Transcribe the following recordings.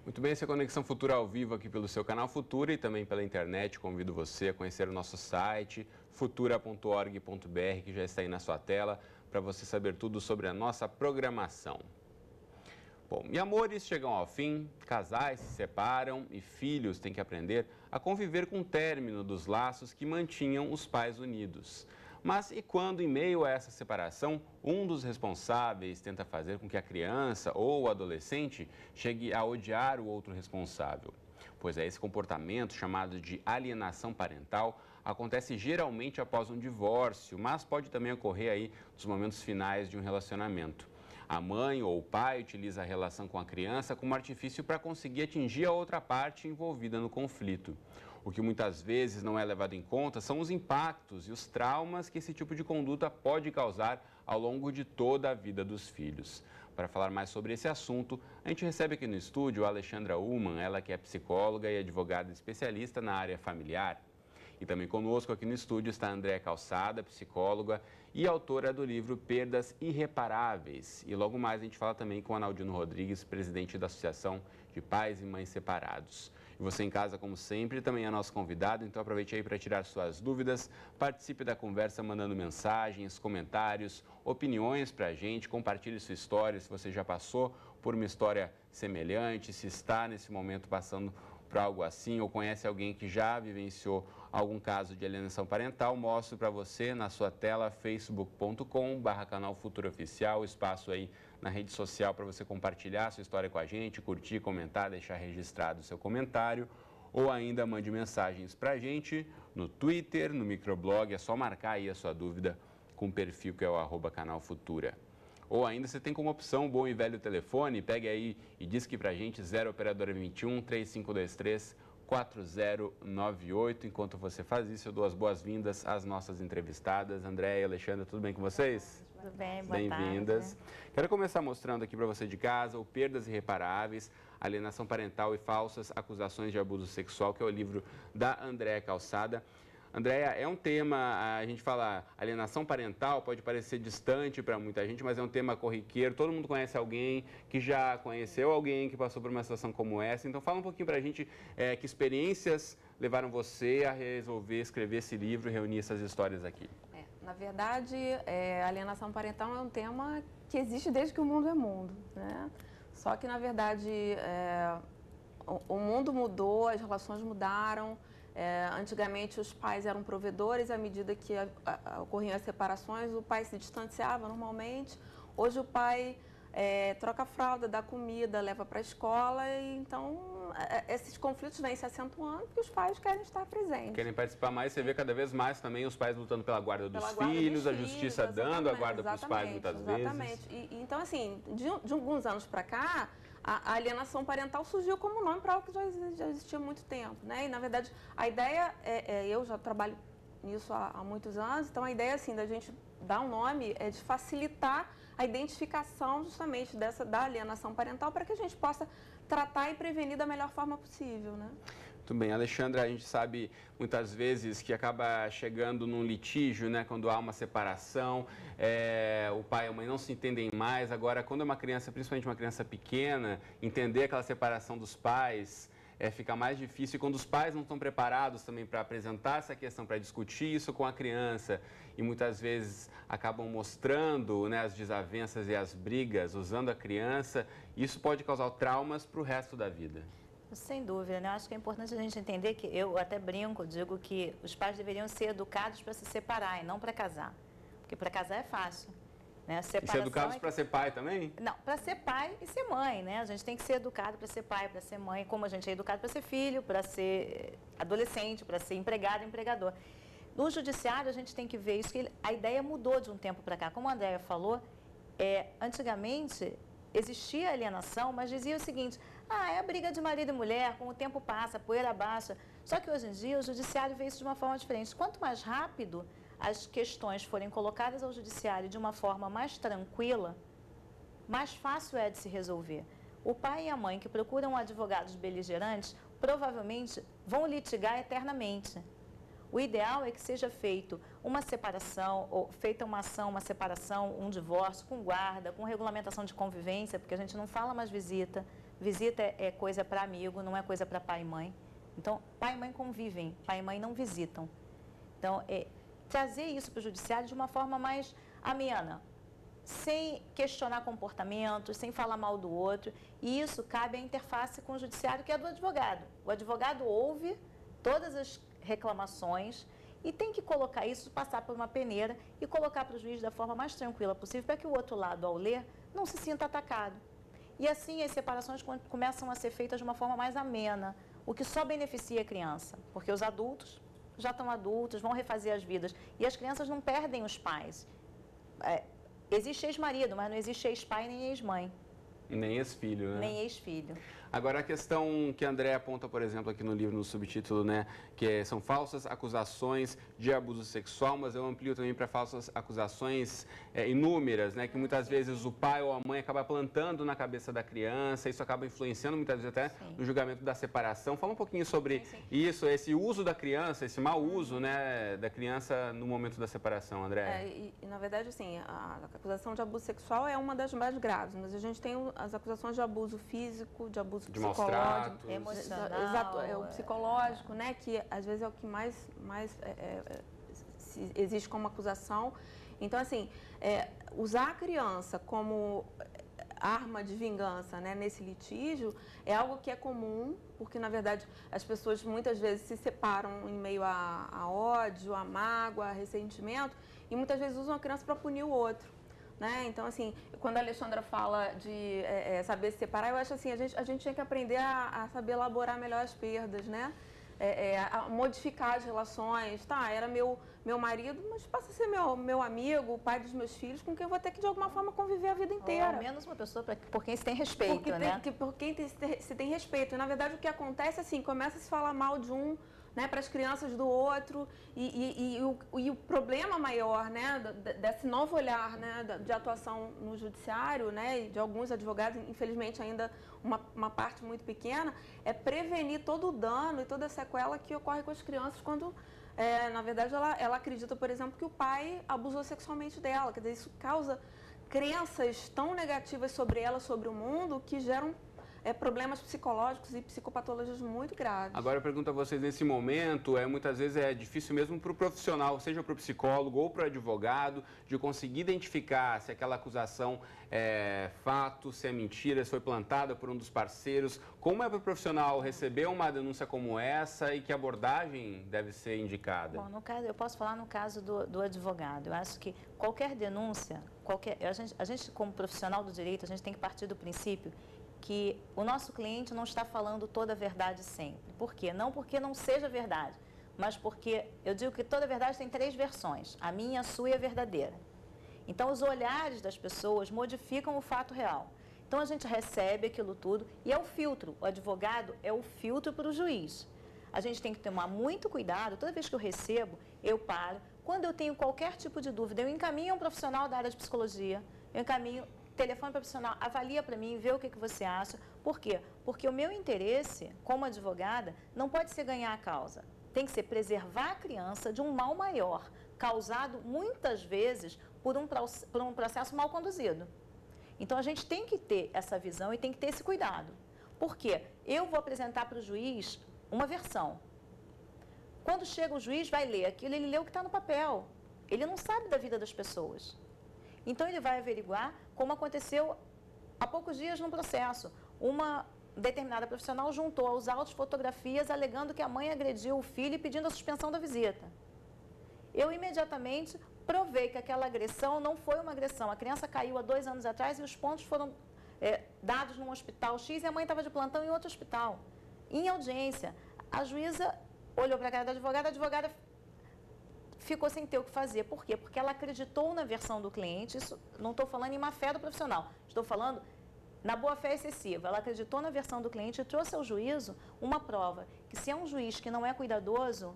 Muito bem, essa é a Conexão Futura ao vivo aqui pelo seu canal Futura e também pela internet. Convido você a conhecer o nosso site, futura.org.br, que já está aí na sua tela, para você saber tudo sobre a nossa programação. Bom, e amores chegam ao fim, casais se separam e filhos têm que aprender a conviver com o término dos laços que mantinham os pais unidos. Mas e quando, em meio a essa separação, um dos responsáveis tenta fazer com que a criança ou o adolescente chegue a odiar o outro responsável? Pois é, esse comportamento, chamado de alienação parental, acontece geralmente após um divórcio, mas pode também ocorrer aí nos momentos finais de um relacionamento. A mãe ou o pai utiliza a relação com a criança como artifício para conseguir atingir a outra parte envolvida no conflito. O que muitas vezes não é levado em conta são os impactos e os traumas que esse tipo de conduta pode causar ao longo de toda a vida dos filhos. Para falar mais sobre esse assunto, a gente recebe aqui no estúdio a Alexandra Ullmann, ela que é psicóloga e advogada especialista na área familiar. E também conosco aqui no estúdio está a Andréa Calçada, psicóloga e autora do livro Perdas Irreparáveis. E logo mais a gente fala também com o Analdino Rodrigues, presidente da Associação de Pais e Mães Separados. E você em casa, como sempre, também é nosso convidado, então aproveite aí para tirar suas dúvidas, participe da conversa mandando mensagens, comentários, opiniões para a gente, compartilhe sua história, se você já passou por uma história semelhante, se está nesse momento passando por algo assim ou conhece alguém que já vivenciou algum caso de alienação parental, mostro para você na sua tela facebook.com/canal Futura Oficial, espaço aí na rede social para você compartilhar sua história com a gente, curtir, comentar, deixar registrado o seu comentário ou ainda mande mensagens para a gente no Twitter, no microblog, é só marcar aí a sua dúvida com o perfil que é o @canal Futura. Ou ainda você tem como opção o bom e velho telefone, pegue aí e disque pra gente 0 operadora 21 3523 4098. Enquanto você faz isso, eu dou as boas-vindas às nossas entrevistadas. Andréa e Alexandra, tudo bem com vocês? Tudo bem, boa tarde. Bem-vindas. Quero começar mostrando aqui para você de casa o Perdas Irreparáveis, Alienação Parental e Falsas Acusações de Abuso Sexual, que é o livro da Andréa Calçada. Andréa, é um tema, a gente fala alienação parental, pode parecer distante para muita gente, mas é um tema corriqueiro, todo mundo conhece alguém que já conheceu alguém que passou por uma situação como essa, então fala um pouquinho para a gente que experiências levaram você a resolver escrever esse livro e reunir essas histórias aqui. Na verdade, a alienação parental é um tema que existe desde que o mundo é mundo, né? Só que, na verdade, o mundo mudou, as relações mudaram. Antigamente os pais eram provedores, à medida que ocorriam as separações, o pai se distanciava normalmente. Hoje o pai troca a fralda, dá comida, leva para a escola, e então esses conflitos vêm se acentuando porque os pais querem estar presentes. Querem participar mais, você vê cada vez mais também os pais lutando pela guarda dos filhos, a justiça dando a guarda para os pais muitas vezes. Exatamente. E então, assim, de alguns anos para cá, a alienação parental surgiu como nome para algo que já existia há muito tempo, né? E, na verdade, a ideia, eu já trabalho nisso há muitos anos, então a ideia, assim, da gente dar um nome é de facilitar a identificação justamente da alienação parental para que a gente possa tratar e prevenir da melhor forma possível, né? Muito bem, Alexandra, a gente sabe muitas vezes que acaba chegando num litígio, né, quando há uma separação, o pai e a mãe não se entendem mais. Agora, quando é uma criança, principalmente uma criança pequena, entender aquela separação dos pais fica mais difícil. E quando os pais não estão preparados também para apresentar essa questão, para discutir isso com a criança, e muitas vezes acabam mostrando, né, as desavenças e as brigas, usando a criança, isso pode causar traumas para o resto da vida. Sem dúvida, né? Eu acho que é importante a gente entender que, eu até brinco, digo que os pais deveriam ser educados para se separar e não para casar. Porque para casar é fácil, né? E ser educados para ser pai também? Não, para ser pai e ser mãe, né? A gente tem que ser educado para ser pai, para ser mãe, como a gente é educado para ser filho, para ser adolescente, para ser empregado, empregador. No judiciário, a gente tem que ver isso, que a ideia mudou de um tempo para cá. Como a Andréa falou, antigamente existia alienação, mas dizia o seguinte: é a briga de marido e mulher, com o tempo passa, a poeira baixa. Só que hoje em dia o judiciário vê isso de uma forma diferente. Quanto mais rápido as questões forem colocadas ao judiciário de uma forma mais tranquila, mais fácil é de se resolver. O pai e a mãe que procuram advogados beligerantes provavelmente vão litigar eternamente. O ideal é que seja feito uma separação, ou feita uma ação, uma separação, um divórcio, com guarda, com regulamentação de convivência, porque a gente não fala mais visita, Visita é coisa para amigo, não é coisa para pai e mãe. Então, pai e mãe convivem, pai e mãe não visitam. Então, trazer isso para o judiciário de uma forma mais amena, sem questionar comportamentos, sem falar mal do outro. E isso cabe à interface com o judiciário, que é do advogado. O advogado ouve todas as reclamações e tem que colocar isso, passar por uma peneira e colocar para o juiz da forma mais tranquila possível, para que o outro lado, ao ler, não se sinta atacado. E assim as separações começam a ser feitas de uma forma mais amena, o que só beneficia a criança, porque os adultos já estão adultos, vão refazer as vidas. E as crianças não perdem os pais. Existe ex-marido, mas não existe ex-pai nem ex-mãe. Nem ex-filho, né? Nem ex-filho. Agora, a questão que a André aponta, por exemplo, aqui no livro, no subtítulo, né, que são falsas acusações de abuso sexual, mas eu amplio também para falsas acusações inúmeras, né, que muitas vezes o pai ou a mãe acaba plantando na cabeça da criança, isso acaba influenciando muitas vezes até no julgamento da separação. Fala um pouquinho sobre isso, esse uso da criança, esse mau uso, né, da criança no momento da separação, André. Na verdade, assim, a acusação de abuso sexual é uma das mais graves, mas a gente tem as acusações de abuso físico, de abuso psicológico, emocional, exato, o psicológico, né, que às vezes é o que mais existe como acusação. Então, assim, usar a criança como arma de vingança, né, nesse litígio é algo que é comum, porque na verdade as pessoas muitas vezes se separam em meio a ódio, a mágoa, a ressentimento, e muitas vezes usam a criança para punir o outro. Né? Então, assim, quando a Alexandra fala de saber se separar, eu acho assim, a gente tinha que aprender a saber elaborar melhor as perdas, né? A modificar as relações. Tá, era meu marido, mas passa a ser meu amigo, o pai dos meus filhos, com quem eu vou ter que, de alguma forma, conviver a vida inteira. Ou ao menos uma pessoa por quem se tem respeito, né? Por quem se tem respeito. E, na verdade, o que acontece, assim, começa a se falar mal de um, né, para as crianças do outro, e o problema maior, né, desse novo olhar, né, de atuação no judiciário, né, e de alguns advogados, infelizmente ainda uma parte muito pequena, é prevenir todo o dano e toda a sequela que ocorre com as crianças quando, na verdade, ela acredita, por exemplo, que o pai abusou sexualmente dela. Quer dizer, isso causa crenças tão negativas sobre ela, sobre o mundo, que geram problemas psicológicos e psicopatologias muito graves. Agora eu pergunto a vocês, nesse momento, muitas vezes é difícil mesmo para o profissional, seja para o psicólogo ou para o advogado, de conseguir identificar se aquela acusação é fato, se é mentira, se foi plantada por um dos parceiros. Como é para o profissional receber uma denúncia como essa e que abordagem deve ser indicada? Bom, no caso, eu posso falar no caso do advogado. Eu acho que qualquer denúncia, a gente como profissional do direito, a gente tem que partir do princípio que o nosso cliente não está falando toda a verdade sempre. Por quê? Não porque não seja verdade, mas porque eu digo que toda verdade tem 3 versões, a minha, a sua e a verdadeira. Então, os olhares das pessoas modificam o fato real. Então, a gente recebe aquilo tudo e é o filtro. O advogado é o filtro para o juiz. A gente tem que tomar muito cuidado. Toda vez que eu recebo, eu paro. Quando eu tenho qualquer tipo de dúvida, eu encaminho um profissional da área de psicologia, eu encaminho telefone profissional, avalia para mim, vê o que você acha. Por quê? Porque o meu interesse, como advogada, não pode ser ganhar a causa. Tem que ser preservar a criança de um mal maior, causado muitas vezes por um processo mal conduzido. Então, a gente tem que ter essa visão e tem que ter esse cuidado. Por quê? Eu vou apresentar para o juiz uma versão. Quando chega o juiz, vai ler aquilo, ele lê o que está no papel. Ele não sabe da vida das pessoas. Então, ele vai averiguar como aconteceu há poucos dias no processo. Uma determinada profissional juntou aos autos fotografias alegando que a mãe agrediu o filho e pedindo a suspensão da visita. Eu imediatamente provei que aquela agressão não foi uma agressão. A criança caiu há 2 anos atrás e os pontos foram dados num hospital X e a mãe estava de plantão em outro hospital. Em audiência, a juíza olhou para a cara da advogada, a advogada ficou sem ter o que fazer. Por quê? Porque ela acreditou na versão do cliente. Isso, não estou falando em má fé do profissional, estou falando na boa-fé excessiva. Ela acreditou na versão do cliente e trouxe ao juízo uma prova que, se é um juiz que não é cuidadoso,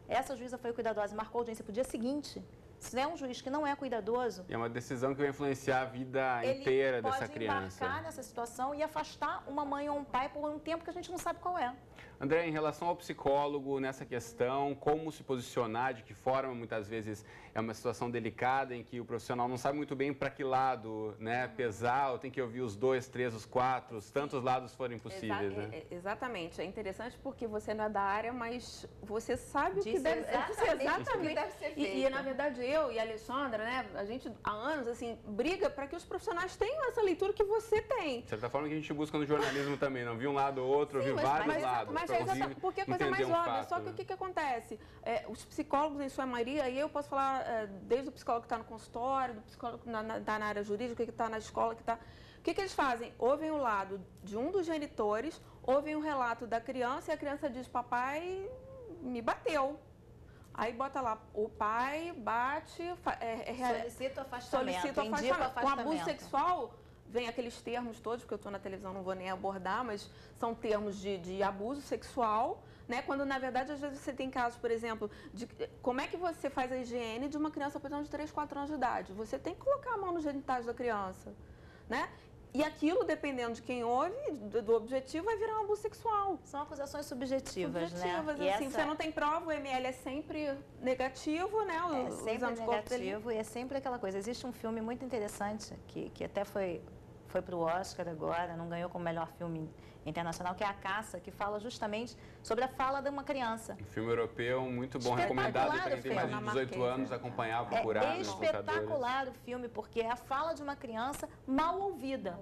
essa juíza foi cuidadosa e marcou a audiência para o dia seguinte. Se é um juiz que não é cuidadoso... É uma decisão que vai influenciar a vida inteira dessa criança. Ele pode embarcar nessa situação e afastar uma mãe ou um pai por um tempo que a gente não sabe qual é. André, em relação ao psicólogo, nessa questão, como se posicionar, de que forma muitas vezes é uma situação delicada em que o profissional não sabe muito bem para que lado, né, pesar, ou tem que ouvir os 2, 3, os 4, os tantos lados forem possíveis, né? Exatamente. É interessante porque você não é da área, mas você sabe o que Disse deve, exatamente o que deve ser feito. E, na verdade, eu e a Alexandra, né, a gente há anos, assim, briga para que os profissionais tenham essa leitura que você tem. De certa forma que a gente busca no jornalismo também, não vi um lado ou outro, vi vários lados. Mas é exatamente, porque é a coisa mais óbvia, fato, só que né? o que acontece? Os psicólogos, em sua maioria, e eu posso falar desde o psicólogo que está no consultório, do psicólogo que está na área jurídica, que está na escola, que está... O que eles fazem? Ouvem o lado de um dos genitores, ouvem o relato da criança e a criança diz, papai me bateu. Aí bota lá, o pai bate... Solicita o afastamento. Solicita o afastamento. Com abuso sexual... Vem aqueles termos todos, porque eu estou na televisão, não vou nem abordar, mas são termos de abuso sexual, né? Quando, na verdade, às vezes você tem casos, por exemplo, de como é que você faz a higiene de uma criança, por exemplo, de 3, 4 anos de idade. Você tem que colocar a mão nos genitais da criança, né? E aquilo, dependendo de quem ouve, do objetivo, vai virar um abuso sexual. São acusações subjetivas, né? E assim, você não tem prova, o ML é sempre negativo, né? É sempre negativo e é sempre aquela coisa. Existe um filme muito interessante, que até foi para o Oscar agora, não ganhou como melhor filme internacional, que é A Caça, que fala justamente sobre a fala de uma criança. Um filme europeu muito bom, recomendado para quem tem mais de 18 anos, acompanhar, procurar. É espetacular o filme, porque é a fala de uma criança mal ouvida.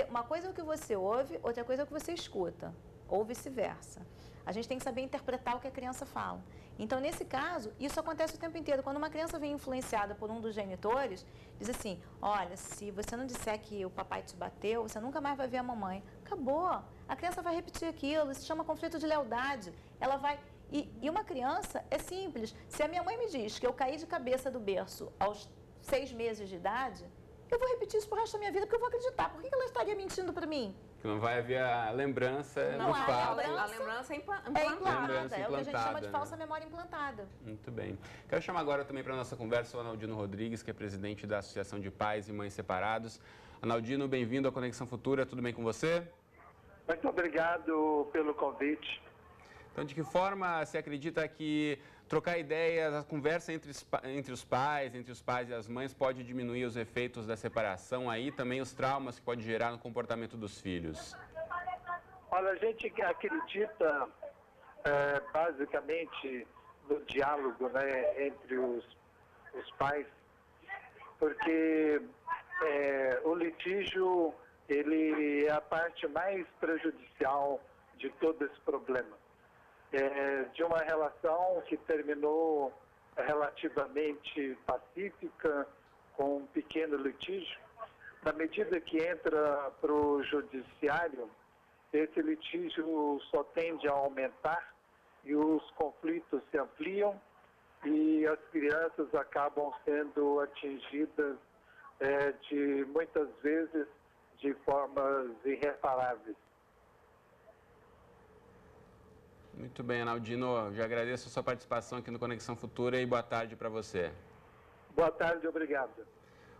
Uma coisa é o que você ouve, outra coisa é o que você escuta, ou vice-versa. A gente tem que saber interpretar o que a criança fala. Então, nesse caso, isso acontece o tempo inteiro. Quando uma criança vem influenciada por um dos genitores, diz assim, olha, se você não disser que o papai te bateu, você nunca mais vai ver a mamãe. Acabou. A criança vai repetir aquilo, isso se chama conflito de lealdade. Ela vai... E uma criança é simples. Se a minha mãe me diz que eu caí de cabeça do berço aos 6 meses de idade, eu vou repetir isso pro resto da minha vida, porque eu vou acreditar. Por que ela estaria mentindo para mim? Que não vai haver a lembrança do fato. A lembrança é implantada. É o que a gente chama de falsa memória implantada. Muito bem. Quero chamar agora também para a nossa conversa o Analdino Rodrigues, que é presidente da Associação de Pais e Mães Separados. Analdino, bem-vindo à Conexão Futura. Tudo bem com você? Muito obrigado pelo convite. Então, de que forma você acredita que trocar ideias, a conversa entre os pais e as mães pode diminuir os efeitos da separação aí, também os traumas que pode gerar no comportamento dos filhos? Olha, a gente acredita basicamente no diálogo, né, entre os pais, porque o litígio ele é a parte mais prejudicial de todo esse problema. De uma relação que terminou relativamente pacífica, com um pequeno litígio, na medida que entra para o judiciário, esse litígio só tende a aumentar e os conflitos se ampliam e as crianças acabam sendo atingidas de muitas vezes de formas irreparáveis. Muito bem, Analdino. Já agradeço a sua participação aqui no Conexão Futura e boa tarde para você. Boa tarde, obrigado.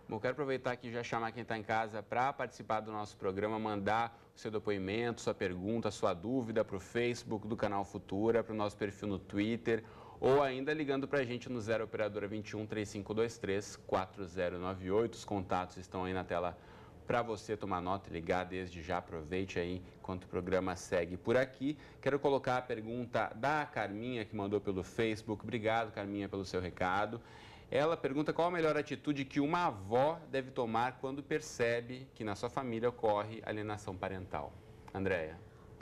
Bom, quero aproveitar aqui e já chamar quem está em casa para participar do nosso programa, mandar o seu depoimento, sua pergunta, sua dúvida para o Facebook do Canal Futura, para o nosso perfil no Twitter, ou ainda ligando para a gente no 0 Operadora 21 3523 4098. Os contatos estão aí na tela para você tomar nota e ligar desde já. Aproveite aí enquanto o programa segue por aqui. Quero colocar a pergunta da Carminha, que mandou pelo Facebook. Obrigado, Carminha, pelo seu recado. Ela pergunta qual a melhor atitude que uma avó deve tomar quando percebe que na sua família ocorre alienação parental. Andréia.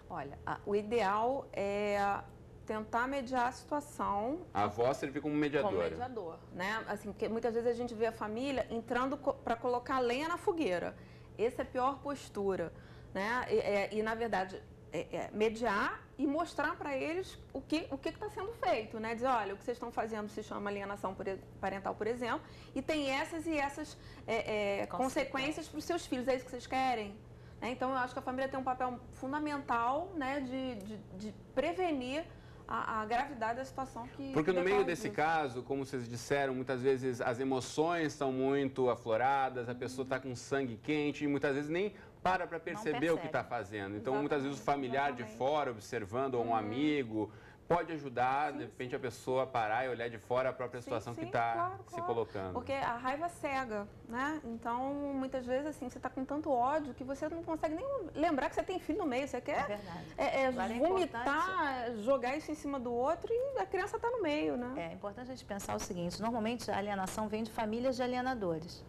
Olha, o ideal é tentar mediar a situação. A avó servir como mediadora. Como mediador, né? Assim, porque muitas vezes a gente vê a família entrando para colocar lenha na fogueira. Essa é a pior postura, né? E na verdade, mediar e mostrar para eles o que está sendo feito, né? Dizer, olha, o que vocês estão fazendo se chama alienação parental, por exemplo, e tem essas e essas consequências para os seus filhos. É isso que vocês querem? Né? Então, eu acho que a família tem um papel fundamental, né, de prevenir a gravidade da situação que... Porque no meio desse caso, como vocês disseram, muitas vezes as emoções estão muito afloradas, a pessoa está com sangue quente e muitas vezes nem para perceber o que está fazendo. Então, muitas vezes o familiar de fora, observando, ou um amigo, pode ajudar, de repente, a pessoa a parar e olhar de fora a própria situação que está se colocando. Porque a raiva cega, né? Então, muitas vezes, assim, você está com tanto ódio que você não consegue nem lembrar que você tem filho no meio. Você quer vomitar, jogar isso em cima do outro e a criança está no meio, né? É importante a gente pensar o seguinte, normalmente a alienação vem de famílias de alienadores.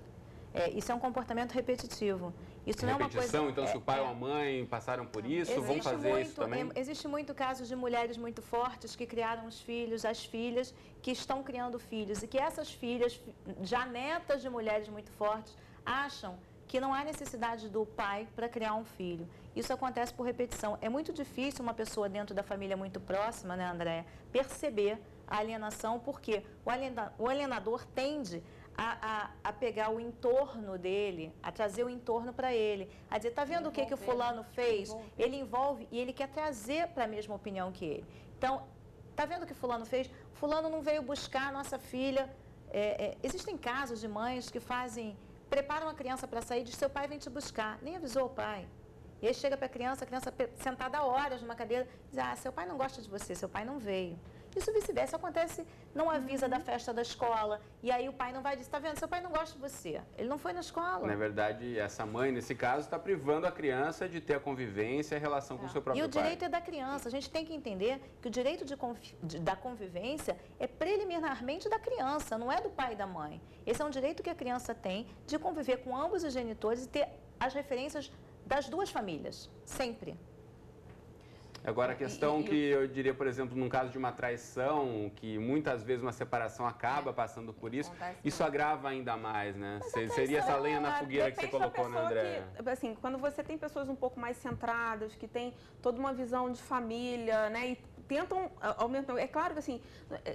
Isso é um comportamento repetitivo. Isso não é uma coisa... Então, se o pai ou a mãe passaram por isso, vão fazer isso também? Existe muito casos de mulheres muito fortes que criaram os filhos, as filhas, que estão criando filhos. E que essas filhas, já netas de mulheres muito fortes, acham que não há necessidade do pai para criar um filho. Isso acontece por repetição. É muito difícil uma pessoa dentro da família muito próxima, né, Andréia, perceber a alienação, porque o alienador tende a pegar o entorno dele, a trazer o entorno para ele, a dizer, tá vendo o que o fulano fez? Ele envolve e ele quer trazer para a mesma opinião que ele. Então, tá vendo o que fulano fez? Fulano não veio buscar a nossa filha. Existem casos de mães que preparam a criança para sair e diz, seu pai vem te buscar. Nem avisou o pai. E aí chega para a criança sentada há horas numa cadeira, diz, seu pai não gosta de você, seu pai não veio. Isso vice-versa, acontece, não avisa da festa da escola, e aí o pai não vai dizer, tá vendo, seu pai não gosta de você, ele não foi na escola. Na verdade, essa mãe, nesse caso, está privando a criança de ter a convivência e a relação com o seu próprio pai. E o direito é da criança, a gente tem que entender que o direito da convivência é preliminarmente da criança, não é do pai e da mãe. Esse é um direito que a criança tem de conviver com ambos os genitores e ter as referências das duas famílias, sempre. Agora, a questão que eu diria, por exemplo, num caso de uma traição, que muitas vezes uma separação acaba passando por isso, isso agrava ainda mais, né? Seria essa lenha na fogueira que você colocou, né, André? Assim, quando você tem pessoas um pouco mais centradas, que têm toda uma visão de família, né? E tentam aumentar. É claro que, assim,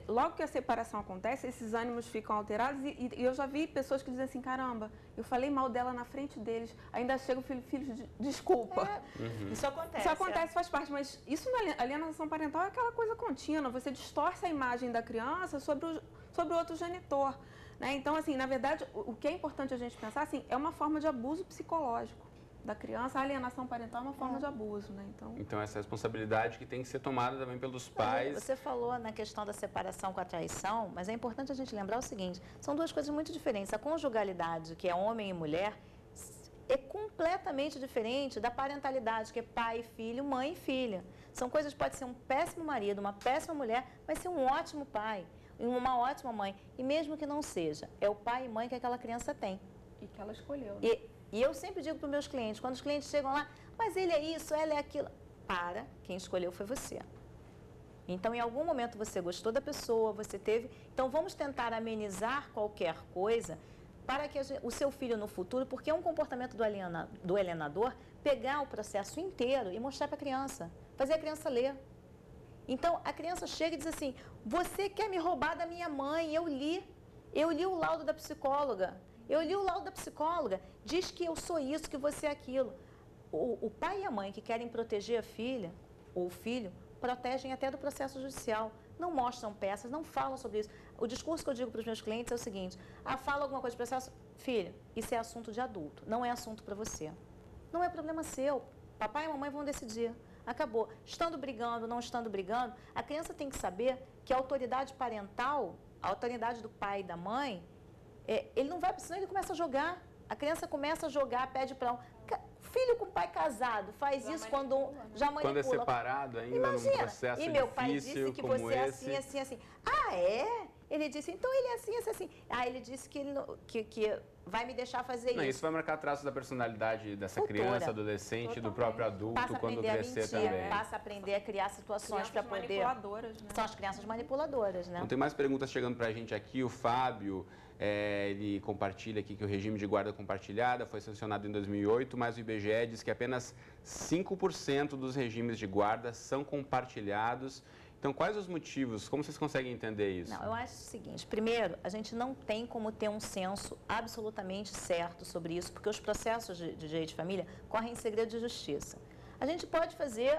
logo que a separação acontece, esses ânimos ficam alterados e eu já vi pessoas que dizem assim, caramba, eu falei mal dela na frente deles, ainda chega o filho, desculpa. Isso acontece. Isso acontece, faz parte, mas isso na alienação parental é aquela coisa contínua, você distorce a imagem da criança sobre o outro genitor, né? Então, assim, na verdade, o que é importante a gente pensar, assim, é uma forma de abuso psicológico da criança. A alienação parental é uma forma de abuso, né? Então, essa responsabilidade que tem que ser tomada também pelos pais. Você falou na questão da separação com a traição, mas é importante a gente lembrar o seguinte, são duas coisas muito diferentes. A conjugalidade, que é homem e mulher, é completamente diferente da parentalidade, que é pai e filho, mãe e filha. São coisas, pode ser um péssimo marido, uma péssima mulher, mas ser um ótimo pai e uma ótima mãe. E mesmo que não seja, é o pai e mãe que aquela criança tem. E que ela escolheu, né? E eu sempre digo para os meus clientes, quando os clientes chegam lá, mas ele é isso, ela é aquilo. Para, quem escolheu foi você. Então, em algum momento você gostou da pessoa, você teve... Então, vamos tentar amenizar qualquer coisa para que o seu filho no futuro, porque é um comportamento do alienador, pegar o processo inteiro e mostrar para a criança, fazer a criança ler. Então, a criança chega e diz assim, você quer me roubar da minha mãe, eu li o laudo da psicóloga. Eu li o laudo da psicóloga, diz que eu sou isso, que você é aquilo. O pai e a mãe que querem proteger a filha ou o filho, protegem até do processo judicial. Não mostram peças, não falam sobre isso. O discurso que eu digo para os meus clientes é o seguinte, fala alguma coisa do processo, filha, isso é assunto de adulto, não é assunto para você. Não é problema seu, papai e mamãe vão decidir. Acabou. Estando brigando, não estando brigando, a criança tem que saber que a autoridade parental, a autoridade do pai e da mãe, ele não vai, senão ele começa a jogar. A criança começa a jogar, pede para filho com pai casado, faz isso quando já manipula. Quando é separado ainda, imagina, num processo e meu pai disse que como você é esse. assim, assim, assim. Ah, é? Ele disse, então ele é assim, assim, assim. Ah, ele disse que vai me deixar fazer isso. Isso vai marcar traços da personalidade dessa criança, adolescente, do próprio adulto, quando crescer também. Passa a aprender a criar situações para poder... manipuladoras, né? São as crianças manipuladoras, né? Então, tem mais perguntas chegando para a gente aqui. O Fábio, ele compartilha aqui que o regime de guarda compartilhada foi sancionado em 2008, mas o IBGE diz que apenas 5% dos regimes de guarda são compartilhados. Então, quais os motivos? Como vocês conseguem entender isso? Não, eu acho o seguinte. Primeiro, a gente não tem como ter um censo absolutamente certo sobre isso, porque os processos de direito de família correm em segredo de justiça. A gente pode fazer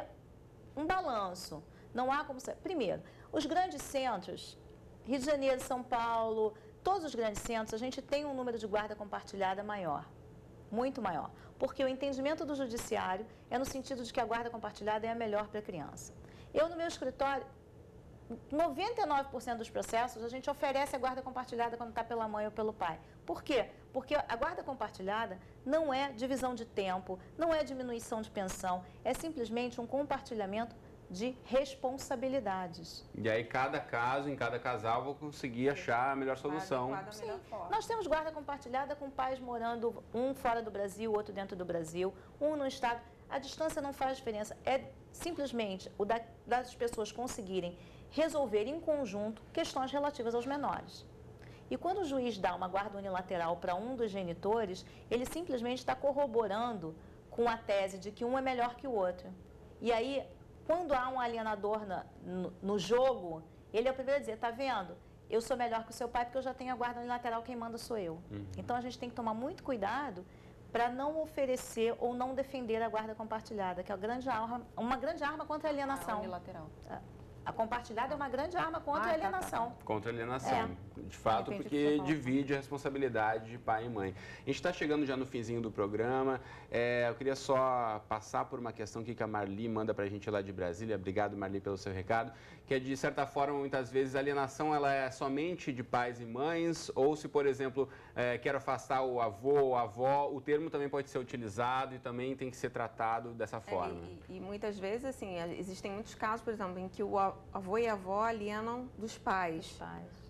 um balanço. Não há como... Primeiro, os grandes centros, Rio de Janeiro, São Paulo, todos os grandes centros, a gente tem um número de guarda compartilhada maior, muito maior. Porque o entendimento do judiciário é no sentido de que a guarda compartilhada é a melhor para a criança. Eu, no meu escritório, 99% dos processos, a gente oferece a guarda compartilhada quando está pela mãe ou pelo pai. Por quê? Porque a guarda compartilhada não é divisão de tempo, não é diminuição de pensão, é simplesmente um compartilhamento de responsabilidades. E aí, cada caso, em cada casal, vou conseguir achar a melhor solução. Sim. Nós temos guarda compartilhada com pais morando um fora do Brasil, outro dentro do Brasil, um no estado. A distância não faz diferença, é simplesmente das pessoas conseguirem resolver em conjunto questões relativas aos menores. E quando o juiz dá uma guarda unilateral para um dos genitores, ele simplesmente está corroborando com a tese de que um é melhor que o outro. E aí, quando há um alienador no jogo, ele é o primeiro a dizer, está vendo? Eu sou melhor que o seu pai porque eu já tenho a guarda unilateral, quem manda sou eu. Então, a gente tem que tomar muito cuidado para não oferecer ou não defender a guarda compartilhada, que é uma grande arma contra a alienação. Unilateral. A compartilhada é uma grande arma contra a alienação. Contra a alienação, de fato, porque divide a responsabilidade de pai e mãe. A gente está chegando já no finzinho do programa. Eu queria só passar por uma questão aqui que a Marli manda para a gente lá de Brasília. Obrigado, Marli, pelo seu recado. Que é, de certa forma, muitas vezes a alienação ela é somente de pais e mães, ou se, por exemplo, quero afastar o avô ou a avó, o termo também pode ser utilizado e também tem que ser tratado dessa forma. E muitas vezes, assim, existem muitos casos, por exemplo, em que o avô e a avó alienam dos pais.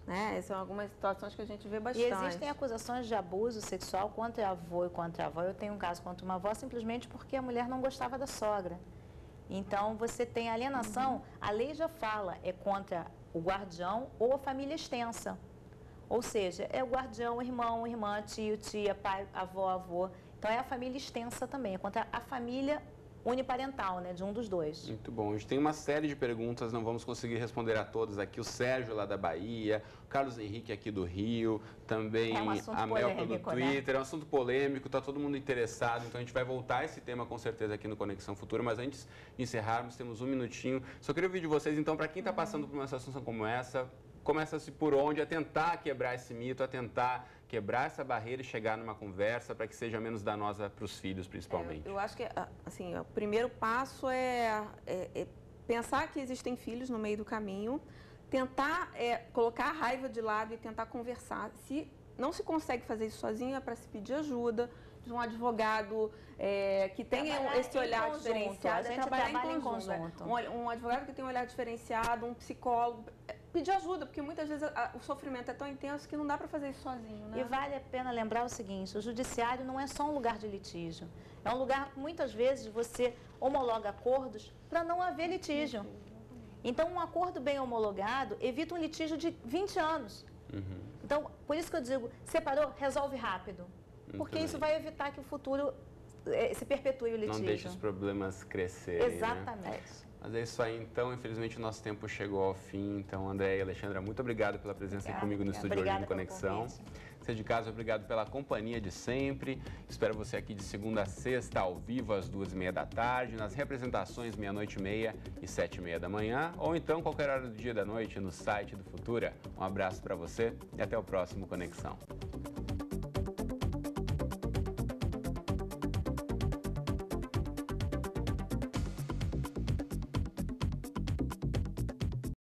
Né? Essas são algumas situações que a gente vê bastante. E existem acusações de abuso sexual contra avô e contra avó. Eu tenho um caso contra uma avó simplesmente porque a mulher não gostava da sogra. Então, você tem alienação, a lei já fala, é contra o guardião ou a família extensa. Ou seja, é o guardião, irmão, irmã, tio, tia, pai, avó, avô. Então, é a família extensa também, é contra a família uniparental, né, de um dos dois. Muito bom. A gente tem uma série de perguntas, não vamos conseguir responder a todas aqui. O Sérgio lá da Bahia, o Carlos Henrique aqui do Rio, também a Mel do Twitter. É um assunto polêmico, está todo mundo interessado, então a gente vai voltar a esse tema com certeza aqui no Conexão Futura, mas antes de encerrarmos, temos um minutinho. Só queria ouvir de vocês, então, para quem está passando por uma situação como essa, começa-se por onde? A tentar quebrar esse mito, a tentar quebrar essa barreira e chegar numa conversa para que seja menos danosa para os filhos, principalmente. Eu acho que, assim, o primeiro passo é pensar que existem filhos no meio do caminho, tentar colocar a raiva de lado e tentar conversar. Se não se consegue fazer isso sozinho, é para se pedir ajuda de um advogado que tenha esse olhar diferenciado. A gente trabalha em conjunto. Um advogado que tenha um olhar diferenciado, um psicólogo. Pedir ajuda, porque muitas vezes o sofrimento é tão intenso que não dá para fazer isso sozinho, né? E vale a pena lembrar o seguinte, o judiciário não é só um lugar de litígio. É um lugar, muitas vezes, você homologa acordos para não haver litígio. Então, um acordo bem homologado evita um litígio de 20 anos. Então, por isso que eu digo, separou, resolve rápido. Porque isso vai evitar que o futuro se perpetue o litígio. Não deixe os problemas crescerem. Exatamente. Né? Mas é isso aí, então. Infelizmente, o nosso tempo chegou ao fim. Então, André e Alexandra, muito obrigado pela presença aqui comigo no estúdio hoje no Conexão. Você de casa, obrigado pela companhia de sempre. Espero você aqui de segunda a sexta, ao vivo, às 2h30 da tarde, nas representações, 00:30 e 7h30 da manhã, ou então qualquer hora do dia e da noite no site do Futura. Um abraço para você e até o próximo Conexão.